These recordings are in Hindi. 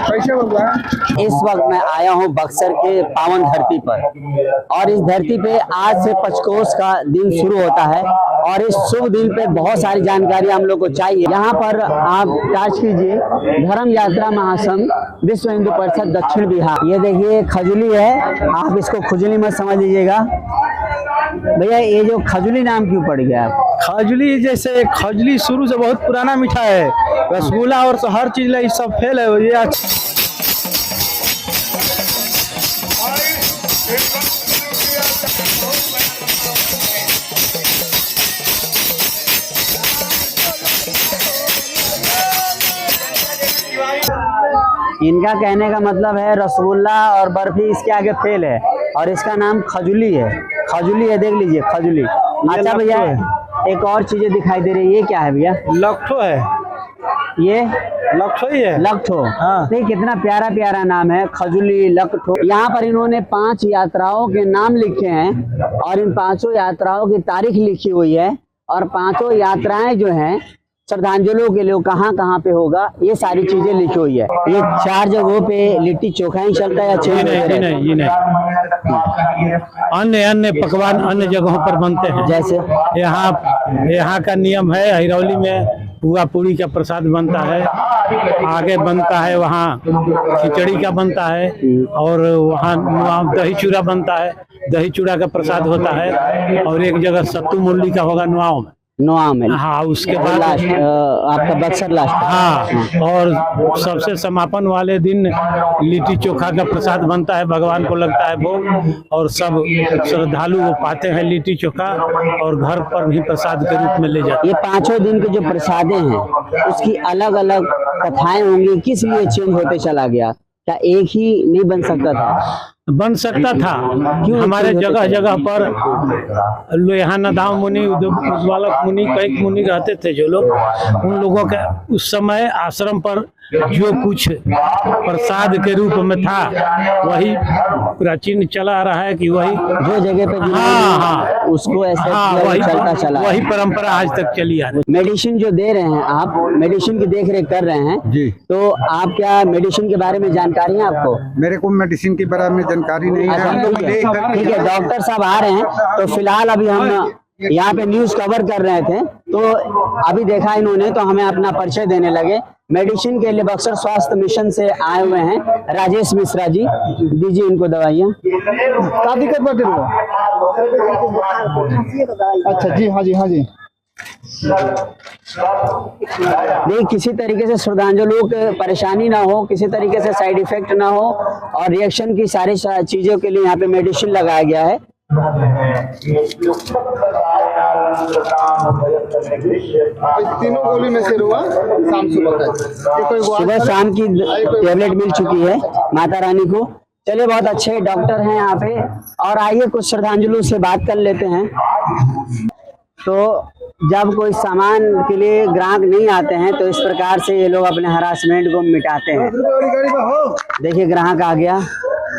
कैसे होगा? इस वक्त मैं आया हूं बक्सर के पावन धरती पर और इस धरती पे आज से पंचकोश का दिन शुरू होता है और इस शुभ दिन पे बहुत सारी जानकारी हम लोग को चाहिए। यहाँ पर आप टाच कीजिए, धर्म यात्रा महासंघ विश्व हिंदू परिषद दक्षिण बिहार। ये देखिए खजुली है, आप इसको खुजली मत समझ लीजिएगा भैया। ये जो खजुली नाम क्यों पड़ गया? खजली जैसे खजली शुरू से बहुत पुराना मिठाई है, रसगुल्ला और हर चीज ला सब फेल है ये। इनका कहने का मतलब है रसगुल्ला और बर्फी इसके आगे फेल है और इसका नाम खजुली है। खजुली है, देख लीजिए खजुली। अच्छा भैया, एक और चीजें दिखाई दे रही है, ये क्या है भैया? लखठो है। ये लखठो ही है। लखठो, हाँ। नहीं कितना प्यारा प्यारा नाम है, खजुली, लखठो। यहाँ पर इन्होंने 5 यात्राओं के नाम लिखे हैं और इन 5 यात्राओं की तारीख लिखी हुई है और 5 यात्राएं जो हैं श्रद्धांजलियों के लिए कहाँ कहाँ पे होगा ये सारी चीजें लिखी हुई है। ये 4 जगहों पे लिट्टी चोखा ही चलता है या ये नहीं अन्य पकवान अन्य जगहों पर बनते हैं। जैसे यहाँ का नियम है, हिरौली में पुआ पूरी का प्रसाद बनता है, आगे बनता है वहाँ खिचड़ी का बनता है और वहाँ दही चूड़ा बनता है, दही चूड़ा का प्रसाद होता है और एक जगह सत्तू मुरली का होगा नुआव में। हाँ, उसके बाद आपका बक्सर लास्ट। हाँ, और सबसे समापन वाले दिन लिट्टी चोखा का प्रसाद बनता है, भगवान को लगता है भोग और सब श्रद्धालु वो पाते हैं लिट्टी चोखा और घर पर भी प्रसाद के रूप में ले जाते हैं। ये 5 दिन के जो प्रसादें हैं उसकी अलग अलग कथाएं होंगी, किस लिए चेंज होते चला गया? क्या एक ही नहीं बन सकता था? बन सकता था, हमारे जगह जगह पर यहाँ नदाव मुनि, उद्वालक मुनि, कई मुनि रहते थे जो लोग, उन लोगों के उस समय आश्रम पर जो कुछ प्रसाद के रूप में था वही प्राचीन चला रहा है कि वही जो जगह पे हाँ उसको ऐसे वही चलता चला, वही परंपरा आज तक चली आ रही। मेडिसिन जो दे रहे हैं आप, मेडिसिन की देख रेख कर रहे हैं जी, तो आप क्या मेडिसिन के बारे में जानकारी है आपको? मेरे को मेडिसिन के बारे में जानकारी नहीं है। ठीक है, डॉक्टर साहब आ रहे हैं तो फिलहाल अभी हम यहाँ पे न्यूज कवर कर रहे थे तो अभी देखा इन्होंने तो हमें अपना परिचय देने लगे। मेडिसिन के लिए बक्सर स्वास्थ्य मिशन से आए हुए हैं राजेश मिश्रा जी, दीजिए इनको दवाइयाँ। क्या दिक्कत बढ़ रही है? अच्छा जी, हाँ जी, हाँ जी। नहीं, किसी तरीके से श्रद्धांजलियों को परेशानी ना हो, किसी तरीके से साइड इफेक्ट ना हो और रिएक्शन की सारी चीजों के लिए यहाँ पे मेडिसिन लगाया गया है। तीनों गोली में से हुआ सुबह शाम की टेबलेट मिल चुकी है माता रानी को। चलिए, बहुत अच्छे डॉक्टर हैं यहाँ पे और आइए कुछ श्रद्धांजलियों से बात कर लेते हैं। तो जब कोई सामान के लिए ग्राहक नहीं आते हैं तो इस प्रकार से ये लोग अपने हरासमेंट को मिटाते हैं। देखिए ग्राहक आ गया।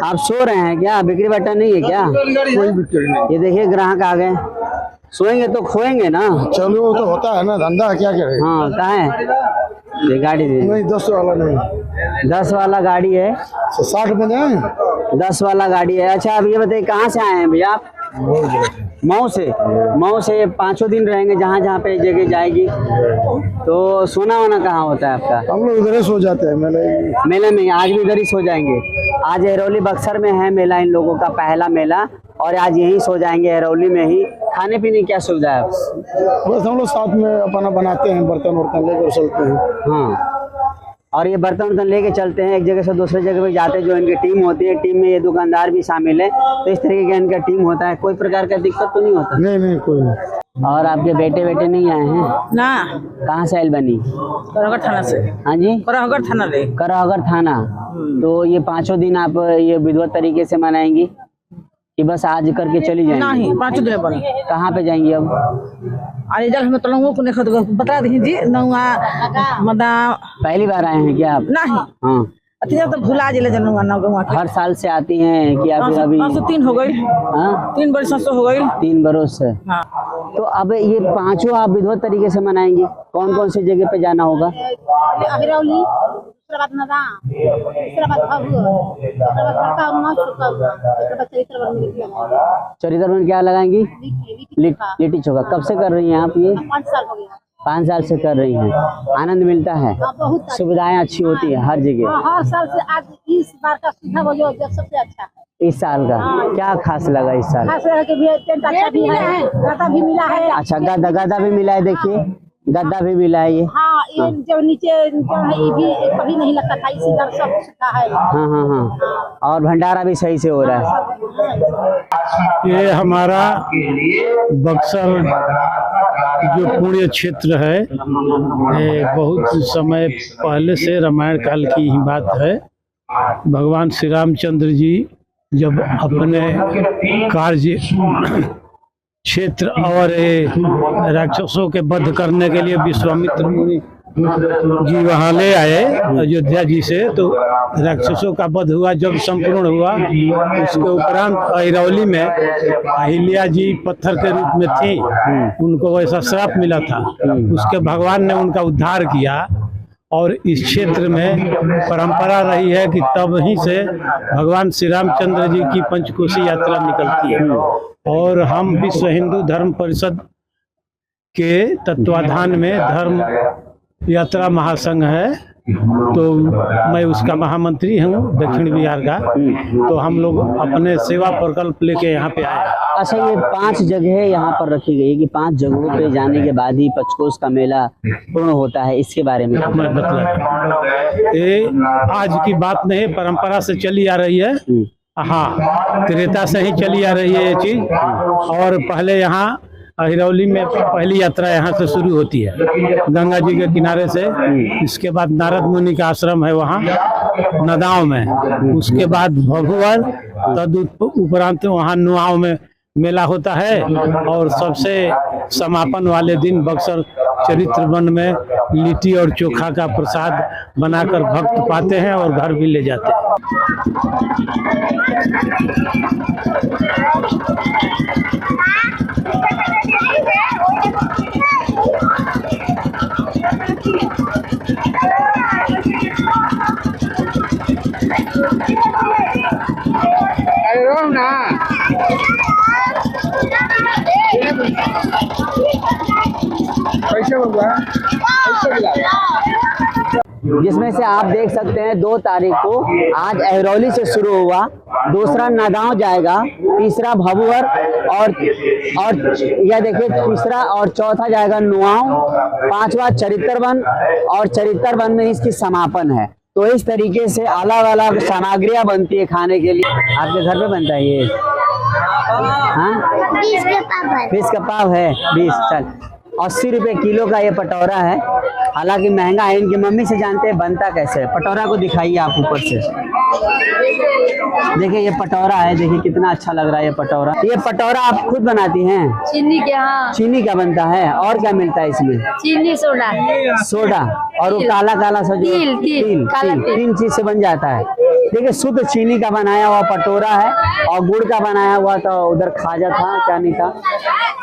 आप सो रहे हैं क्या? बिक्री बट्टा नहीं है क्या? कोई बिक्री नहीं। ये देखिए ग्राहक आ गए। सोएंगे तो खोएंगे ना। चलो वो तो होता है ना, धंधा क्या करे। हाँ, कहाँ है ये गाड़ी? नहीं, 10 वाला नहीं, 10 वाला गाड़ी है। 60 में जाए, 10 वाला गाड़ी है। अच्छा, अब ये बताइए कहाँ से आए हैं भैया आप? मऊ से। मऊ से 5 दिन रहेंगे जहाँ जहाँ पे जगह जाएगी। तो सोना वोना कहाँ होता है आपका? हम लोग इधर सो जाते हैं मेले में। आज भी इधर ही सो जाएंगे? आज हिरौली बक्सर में है मेला, इन लोगों का पहला मेला और आज यहीं सो जाएंगे हिरौली में ही। खाने पीने की क्या सुविधा है? बस हम लोग साथ में अपना बनाते हैं, बर्तन वर्तन लेकर चलते हैं। हाँ, और ये बर्तन वर्तन लेके चलते हैं, एक जगह से दूसरे जगह पे जाते हैं। जो इनकी टीम होती है, टीम में ये दुकानदार भी शामिल है, तो इस तरीके का इनका टीम होता है। कोई प्रकार का दिक्कत तो नहीं होता? नहीं, कोई नहीं। और आपके बेटे नहीं आए हैं ना? कहाँ से आयल बनी? करहगर थाना से। हाँ जी, करहगर थाना रे। करहगर थाना। तो ये 5 दिन आप ये विधिवत तरीके से मनाएंगी कि बस आज करके चली जाएंगी? नहीं, 5 दिन बने। कहाँ पे जाएंगी अब? अरे जल हमें तलंगों को नहीं बता दीजिए। नौआ मतलब पहली बार आए हैं क्या आप? नहीं। हाँ, अच्छा, तो भुला जिले जनूंगा ना। हर साल से आती हैं कि अभी? 3 हो गई। हाँ, 3 बरस हो गई। 3 बरस से। हाँ। तो अब ये 5 आप विधिवत तरीके से मनाएंगी? कौन कौन सी जगह पे जाना होगा? दूसरा बात नदा, तीसरा बात भभुआ, दूसरा बात बड़का उन्ना चुका हुआ, दूसरा बात चरित्र वन में लिखा है। चरित्र बन क्या लगाएंगी? लिट्टी चोखा। कब से कर रही हैं आप ये? 5 साल हो गया। 5 साल से कर रही हैं। आनंद मिलता है? बहुत सुविधाएं अच्छी होती है हर जगह? हर साल से आज इस बार का सुविधा वो जो सबसे अच्छा है इस साल का। क्या खास लगा इस साल? खास रह के भी टेंट अच्छा भी है, गद्दा भी मिला है। अच्छा, गद्दा भी मिला है। देखिए गद्दा भी मिला है ये। हाँ, ये जो नीचे जो है ये भी कभी नहीं लगता था, इसी घर सब सुविधा है। हाँ। और भंडारा भी सही से हो रहा है। ये हमारा बक्सर जो पुण्य क्षेत्र है, ये बहुत समय पहले से रामायण काल की ही बात है। भगवान श्री रामचंद्र जी जब अपने कार्य क्षेत्र और राक्षसों के वध करने के लिए विश्वामित्र मुनि जी वहाँ ले आए अयोध्या जी से, तो राक्षसों का वध हुआ। जब संपूर्ण हुआ उसके उपरांत अहिरौली में अहिल्या जी पत्थर के रूप में थी, उनको वैसा श्राप मिला था। उसके भगवान ने उनका उद्धार किया और इस क्षेत्र में परंपरा रही है कि तब ही से भगवान श्री रामचंद्र जी की पंचकोशी यात्रा निकलती है। और हम विश्व हिंदू धर्म परिषद के तत्वाधान में धर्म यात्रा महासंघ है, तो मैं उसका महामंत्री हूँ दक्षिण बिहार का। तो हम लोग अपने सेवा प्रकल्प लेके यहाँ पे आए। अच्छा, ये 5 जगह यहाँ पर रखी गई है कि 5 जगहों पे जाने के बाद ही पंचकोश का मेला पूर्ण होता है, इसके बारे में मैं बतला। ये आज की बात नहीं, परंपरा से चली आ रही है। हाँ, त्रेता से ही चली आ रही है ये चीज। और पहले यहाँ अहिरौली में पहली यात्रा यहाँ से शुरू होती है, गंगा जी के किनारे से। इसके बाद नारद मुनि का आश्रम है वहाँ नदाव में। उसके बाद भभुवर, तद उपरांत वहाँ नुआव में मेला होता है। और सबसे समापन वाले दिन बक्सर चरित्र वन में लिट्टी और चोखा का प्रसाद बनाकर भक्त पाते हैं और घर भी ले जाते हैं। जिसमें से आप देख सकते हैं 2 तारीख को आज अहिरौली से शुरू हुआ, दूसरा नदाव जाएगा, तीसरा भभुवर और यह देखिए तीसरा और चौथा जाएगा नुआव, 5वां चरित्र वन और चरित्र वन में इसकी समापन है। तो इस तरीके से अलग अलग सामग्रियां बनती है खाने के लिए। आपके घर पे बनता है ये? हाँ, फिश का पाव है 20। चल, 80 रुपए किलो का ये पटौरा है। हालांकि महंगा है। इनकी मम्मी से जानते हैं बनता कैसे है। पटौरा को दिखाइए आप ऊपर से। देखिए ये पटौरा है, देखिए कितना अच्छा लग रहा है ये पटौरा। ये पटौरा आप खुद बनाती हैं? चीनी के। हाँ, चीनी का बनता है। और क्या मिलता है इसमें? चीनी सोडा और वो काला काला सा जो तिल 3 चीज से बन जाता है। देखिए शुद्ध चीनी का बनाया हुआ पटोरा है और गुड़ का बनाया हुआ तो उधर खाजा था, क्या नहीं था,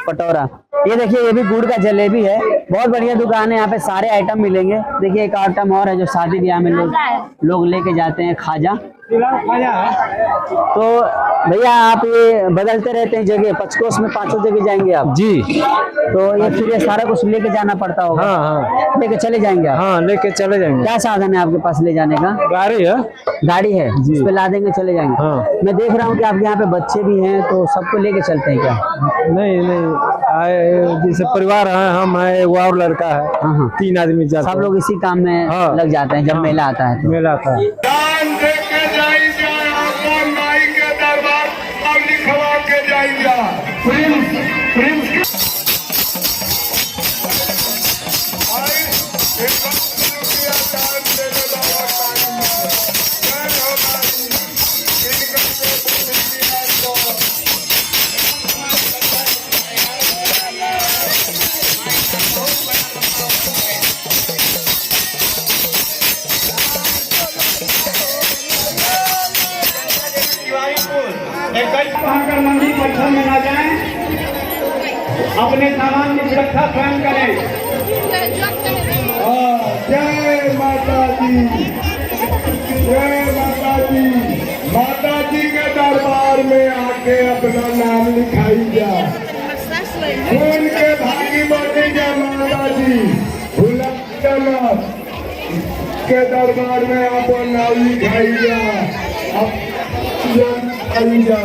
पटोरा। ये देखिए ये भी गुड़ का जलेबी है। बहुत बढ़िया दुकान है, यहाँ पे सारे आइटम मिलेंगे। देखिए एक आइटम और है जो शादी ब्याह में लोग लेके जाते हैं, खाजा। तो भैया आप ये बदलते रहते हैं जगह, पंचकोश में 5 जगह जाएंगे आप? जी। तो ये फिर ये सारा कुछ लेके जाना पड़ता होगा? हाँ। लेके चले जाएंगे आप? हाँ, लेके चले जाएंगे। क्या साधन है आपके पास ले जाने का? गाड़ी है। गाड़ी है, इस पे ला देंगे, चले जाएंगे। हाँ। मैं देख रहा हूँ कि आपके यहाँ पे बच्चे भी हैं, तो सबको लेके चलते हैं क्या? नहीं, जैसे परिवार है, हम है, वो और लड़का है। हाँ। 3 आदमी जाते हैं। सब लोग इसी काम में हाँ। लग जाते हैं जब मेला आता है तो। मेला आता है। मंदिर पत्थर में ना जाएं, अपने सामान की सुरक्षा स्वयं करें। जय माता दी। जय माता जी के दरबार में आके अपना नाम लिखाई जा, खून के भागी बनी जा माता जी, भुलक्कनाथ के दरबार में अपना नाम लिखाई जा, अब लिखाई जा।